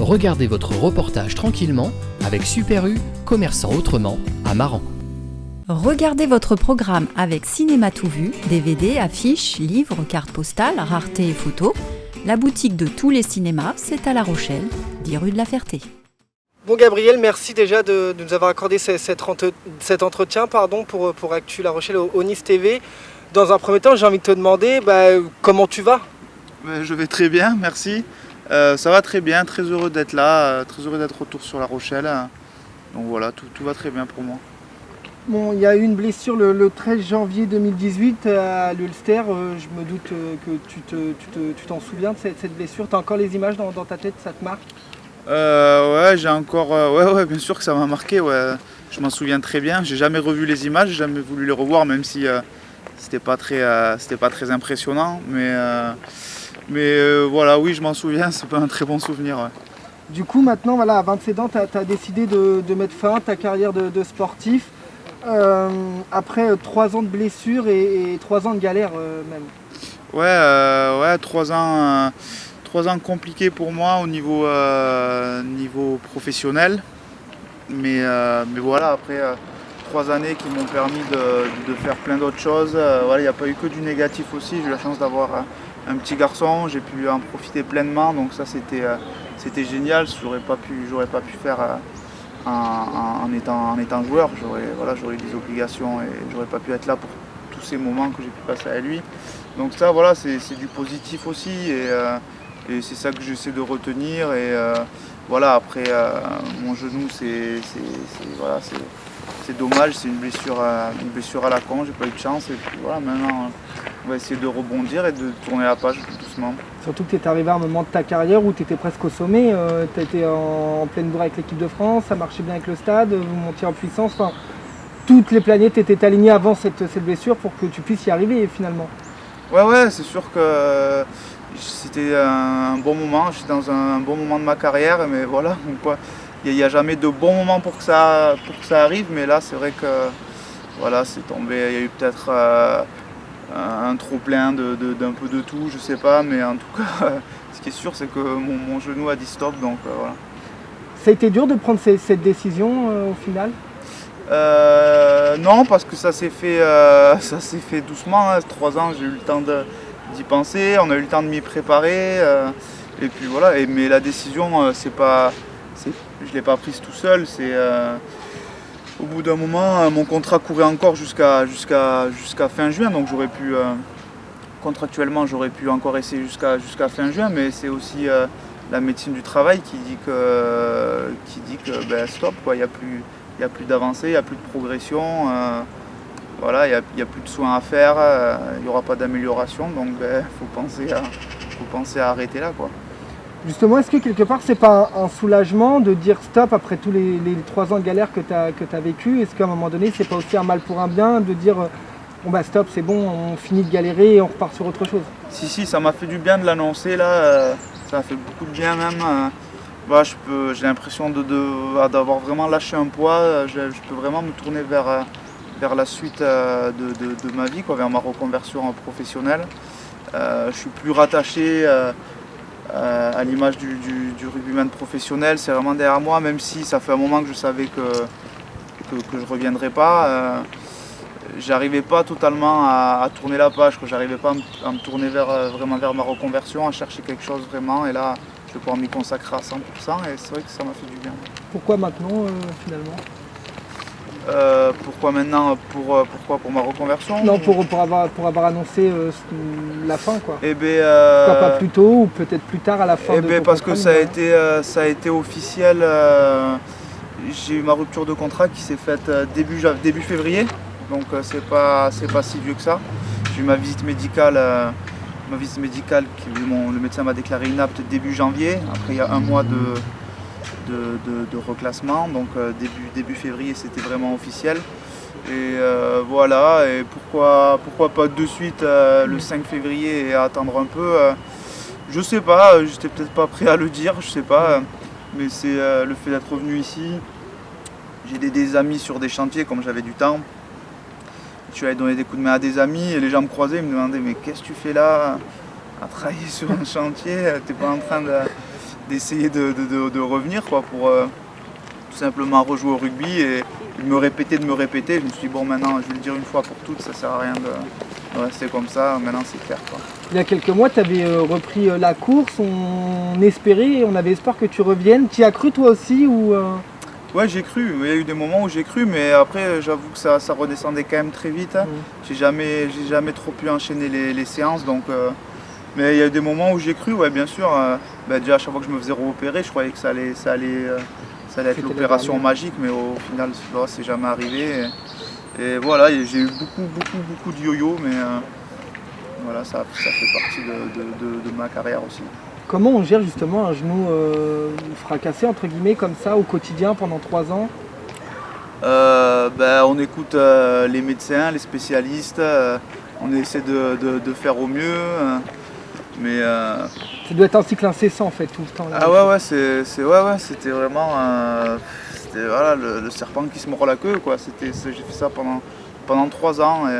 Regardez votre reportage tranquillement avec Super U, commerçant autrement, à Maran. Regardez votre programme avec Cinéma Tout Vu, DVD, affiches, livres, cartes postales, raretés et photos. La boutique de tous les cinémas, c'est à La Rochelle, 10 rue de la Ferté. Bon Gabriel, merci déjà de nous avoir accordé cet entretien pour Actu La Rochelle au Nice TV. Dans un premier temps, j'ai envie de te demander comment tu vas ? Je vais très bien, merci. Ça va très bien, très heureux d'être là, très heureux d'être retour sur La Rochelle. Donc voilà, tout va très bien pour moi. Bon, il y a eu une blessure le 13 janvier 2018 à l'Ulster. Je me doute que tu t'en souviens de cette blessure. Tu as encore les images dans ta tête, ça te marque ? Ouais, j'ai encore. Ouais, bien sûr que ça m'a marqué. Ouais. Je m'en souviens très bien. J'ai jamais revu les images, j'ai jamais voulu les revoir, même si c'était pas très impressionnant. Mais voilà, oui, je m'en souviens. C'est pas un très bon souvenir. Ouais. Du coup, maintenant, à 27 ans, tu as décidé de mettre fin à ta carrière de sportif. Après 3 ans de blessure et 3 ans de galère même. Ouais, 3 ans. 3 ans compliqués pour moi au niveau professionnel. Mais voilà, après 3 années qui m'ont permis de faire plein d'autres choses. Il n'y a pas eu que du négatif aussi. J'ai eu la chance d'avoir un petit garçon, j'ai pu en profiter pleinement. Donc ça c'était génial. J'aurais pas pu faire en étant joueur. J'aurais eu des obligations et j'aurais pas pu être là pour tous ces moments que j'ai pu passer avec lui. Donc ça voilà, c'est du positif aussi et c'est ça que j'essaie de retenir. Et voilà, après mon genou c'est dommage, c'est une blessure à la con, j'ai pas eu de chance. Et puis voilà, maintenant on va essayer de rebondir et de tourner la page doucement. Surtout que tu es arrivé à un moment de ta carrière où tu étais presque au sommet, tu as été en pleine bourre avec l'équipe de France, ça marchait bien avec le stade, vous montiez en puissance. Enfin, toutes les planètes étaient alignées avant cette blessure pour que tu puisses y arriver finalement. Ouais, c'est sûr que c'était un bon moment, j'étais dans un bon moment de ma carrière, mais voilà, il n'y a jamais de bon moment pour que ça arrive, mais là c'est vrai que voilà, c'est tombé, il y a eu peut-être un trop-plein d'un peu de tout, je sais pas, mais en tout cas, ce qui est sûr, c'est que mon genou a dit stop, donc voilà. Ça a été dur de prendre cette décision au final ? Non, parce que ça s'est fait doucement, 3 ans, j'ai eu le temps d'y penser, on a eu le temps de m'y préparer, et puis voilà, mais la décision, je ne l'ai pas prise tout seul, au bout d'un moment, mon contrat courait encore jusqu'à fin juin, donc contractuellement j'aurais pu encore essayer jusqu'à fin juin, mais c'est aussi la médecine du travail qui dit que stop, quoi, il n'y a plus d'avancée, il n'y a plus de progression, voilà, il n'y a plus de soins à faire, il n'y aura pas d'amélioration, donc faut penser à arrêter là, quoi. Justement, est-ce que quelque part c'est pas un soulagement de dire stop après tous les 3 ans de galère que tu as vécu ? Est-ce qu'à un moment donné c'est pas aussi un mal pour un bien de dire stop, c'est bon, on finit de galérer et on repart sur autre chose ? Si, ça m'a fait du bien de l'annoncer là, ça a fait beaucoup de bien même. J'ai l'impression d'avoir vraiment lâché un poids, je peux vraiment me tourner vers la suite de ma vie, vers ma reconversion professionnelle. Je suis plus rattaché à l'image du rugbyman professionnel, c'est vraiment derrière moi, même si ça fait un moment que je savais que je ne reviendrai pas. J'arrivais pas totalement à tourner la page, j'arrivais pas à me tourner vraiment vers ma reconversion, à chercher quelque chose vraiment, et là je vais pouvoir m'y consacrer à 100% et c'est vrai que ça m'a fait du bien. Pourquoi maintenant finalement ? Pourquoi maintenant ? Pourquoi pour ma reconversion ? Non, pour avoir annoncé la fin, quoi. Pourquoi pas plus tôt ou peut-être plus tard à la fin de ton parce contrat, que ça a été officiel. J'ai eu ma rupture de contrat qui s'est faite début février, donc c'est pas si vieux que ça. J'ai eu ma visite médicale le médecin m'a déclaré inapte début janvier. Après il y a un mois de reclassement, donc début février c'était vraiment officiel. Et voilà, et pourquoi pas de suite le 5 février et attendre un peu, je sais pas, j'étais peut-être pas prêt à le dire, je sais pas, mais c'est le fait d'être revenu ici. J'ai des amis sur des chantiers comme j'avais du temps. Je suis allé donner des coups de main à des amis et les gens me croisaient, ils me demandaient mais qu'est-ce que tu fais là à travailler sur un chantier, t'es pas en train d'essayer de revenir quoi, pour tout simplement rejouer au rugby et de me répéter. Je me suis dit bon maintenant je vais le dire une fois pour toutes, ça sert à rien de rester comme ça, maintenant c'est clair quoi. Il y a quelques mois, tu avais repris la course, on espérait, on avait espoir que tu reviennes. Tu y as cru toi aussi ou Ouais, j'ai cru, il y a eu des moments où j'ai cru, mais après j'avoue que ça redescendait quand même très vite. J'ai jamais trop pu enchaîner les séances, donc, mais il y a eu des moments où j'ai cru, ouais bien sûr. Déjà à chaque fois que je me faisais repérer, je croyais que ça allait être l'opération magique, mais au final c'est jamais arrivé. Et voilà, j'ai eu beaucoup de yo-yo, mais voilà, ça fait partie de ma carrière aussi. comment on gère justement un genou fracassé entre guillemets comme ça au quotidien pendant 3 ans? On écoute les médecins, les spécialistes, on essaie de faire au mieux, mais Ça doit être un cycle incessant en fait tout le temps. Là, ah ouais, c'était vraiment voilà, le serpent qui se mord la queue quoi. J'ai fait ça pendant 3 ans. Et,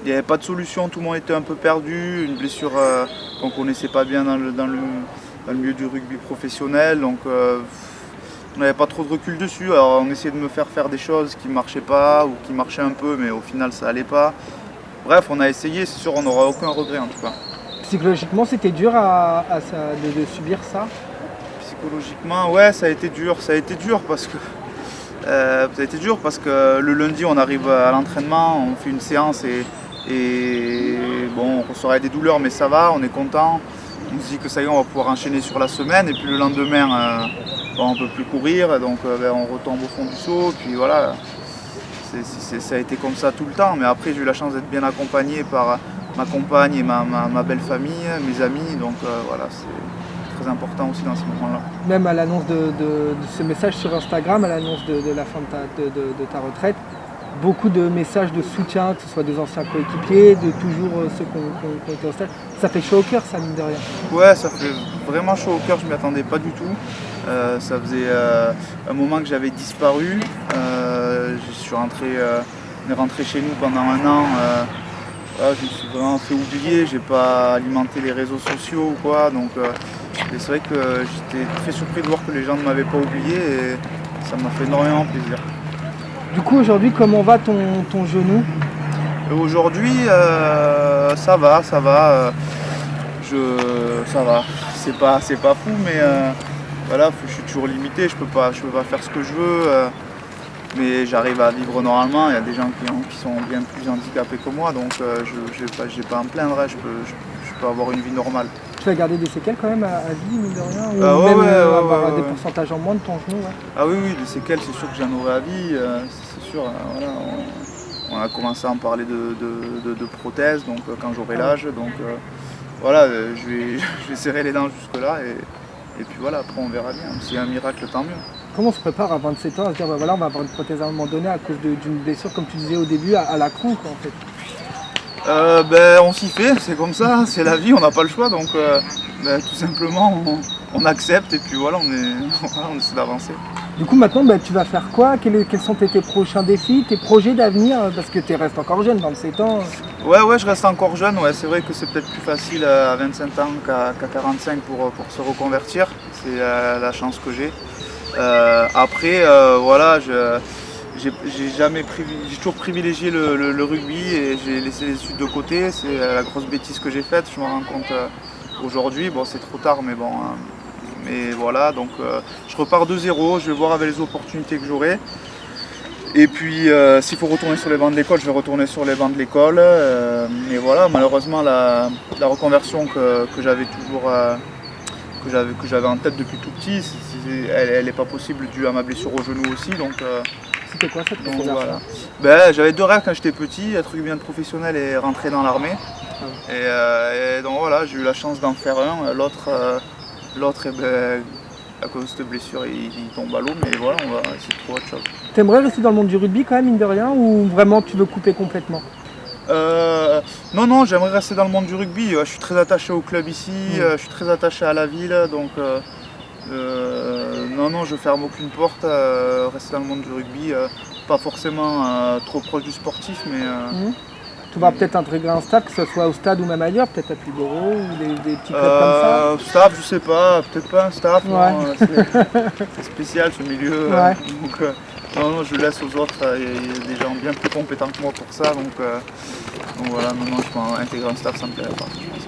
il n'y avait pas de solution, tout le monde était un peu perdu, une blessure qu'on ne connaissait pas bien dans le milieu du rugby professionnel, donc on n'avait pas trop de recul dessus. Alors on essayait de me faire des choses qui ne marchaient pas ou qui marchaient un peu, mais au final ça n'allait pas. Bref, on a essayé, c'est sûr, on n'aura aucun regret en tout cas. Psychologiquement, c'était dur de subir ça? Psychologiquement, ouais, ça a été dur parce que le lundi on arrive à l'entraînement, on fait une séance et bon, on ressort avec des douleurs, mais ça va, on est content. On se dit que ça y est, on va pouvoir enchaîner sur la semaine, et puis le lendemain, on ne peut plus courir, donc on retombe au fond du seau, puis voilà. Ça a été comme ça tout le temps, mais après j'ai eu la chance d'être bien accompagné par ma compagne et ma belle famille, mes amis, donc voilà, c'est très important aussi dans ces moments-là. Même à l'annonce de ce message sur Instagram, à l'annonce de la fin de ta retraite, beaucoup de messages de soutien, que ce soit des anciens coéquipiers, de toujours ceux qui ont été au stade. Ça fait chaud au cœur, ça, mine de rien. Ouais, ça fait vraiment chaud au cœur, je ne m'y attendais pas du tout. Ça faisait un moment que j'avais disparu. On est rentré chez nous pendant 1 an. Je me suis vraiment fait oublier, j'ai pas alimenté les réseaux sociaux ou quoi. Donc c'est vrai que j'étais très surpris de voir que les gens ne m'avaient pas oublié et ça m'a fait énormément plaisir. Du coup, aujourd'hui, comment va ton genou? Aujourd'hui, ça va. Ça va. C'est pas fou, mais voilà, je suis toujours limité. Je peux pas faire ce que je veux, mais j'arrive à vivre normalement. Il y a des gens qui sont bien plus handicapés que moi, donc j'ai pas à me plaindre. Je peux avoir une vie normale. Tu vas garder des séquelles quand même à vie, mine de rien, ou même avoir des pourcentages en moins de ton genou, ouais. Ah oui, des séquelles, c'est sûr que j'en aurai à vie, c'est sûr. Voilà, on a commencé à en parler de prothèses, donc quand j'aurai l'âge, donc voilà, je vais serrer les dents jusque là et puis voilà, après on verra bien. S'il y a un miracle, tant mieux. Comment on se prépare à 27 ans à se dire voilà, on va avoir une prothèse à un moment donné à cause d'une blessure, comme tu disais au début, à la cranque en fait? On s'y fait, c'est comme ça, c'est la vie, on n'a pas le choix, donc tout simplement on accepte et puis voilà, on essaie d'avancer. Du coup maintenant tu vas faire quoi? Quels sont tes prochains défis, tes projets d'avenir? Parce que tu restes encore jeune, 27 ans. Ouais, je reste encore jeune, ouais. C'est vrai que c'est peut-être plus facile à 25 ans qu'à 45 pour se reconvertir, c'est la chance que j'ai. Après, voilà, j'ai toujours privilégié le rugby et j'ai laissé les études de côté. C'est la grosse bêtise que j'ai faite, je me rends compte aujourd'hui. Bon, c'est trop tard, mais bon. Mais voilà, donc je repars de zéro, je vais voir avec les opportunités que j'aurai. Et puis s'il faut retourner sur les bancs de l'école, je vais retourner sur les bancs de l'école. Et voilà, malheureusement la reconversion que j'avais toujours que j'avais en tête depuis tout petit, elle n'est pas possible due à ma blessure au genou aussi. Donc, c'était quoi cette reconversion? Voilà. J'avais 2 rêves quand j'étais petit, être rugbyman professionnel et rentrer dans l'armée. Et donc voilà, j'ai eu la chance d'en faire un. L'autre, à cause de cette blessure, il tombe à l'eau, mais voilà, on va essayer de trouver autre chose. T'aimerais rester dans le monde du rugby quand même, mine de rien, ou vraiment tu veux couper complètement? Non, j'aimerais rester dans le monde du rugby. Je suis très attaché au club ici, je suis très attaché à la ville, donc non, je ferme aucune porte. Rester dans le monde du rugby, pas forcément trop proche du sportif, mais Tu vas peut-être intégrer un staff, que ce soit au stade ou même ailleurs, peut-être à Puybereau ou des petits clubs comme ça. Staff, je sais pas, peut-être pas un staff, Ouais. non, c'est spécial ce milieu. Ouais. Donc, non, je laisse aux autres, il y a des gens bien plus compétents que moi pour ça. Donc voilà, non, je pense intégrer un staff, ça me plairait pas, je pense.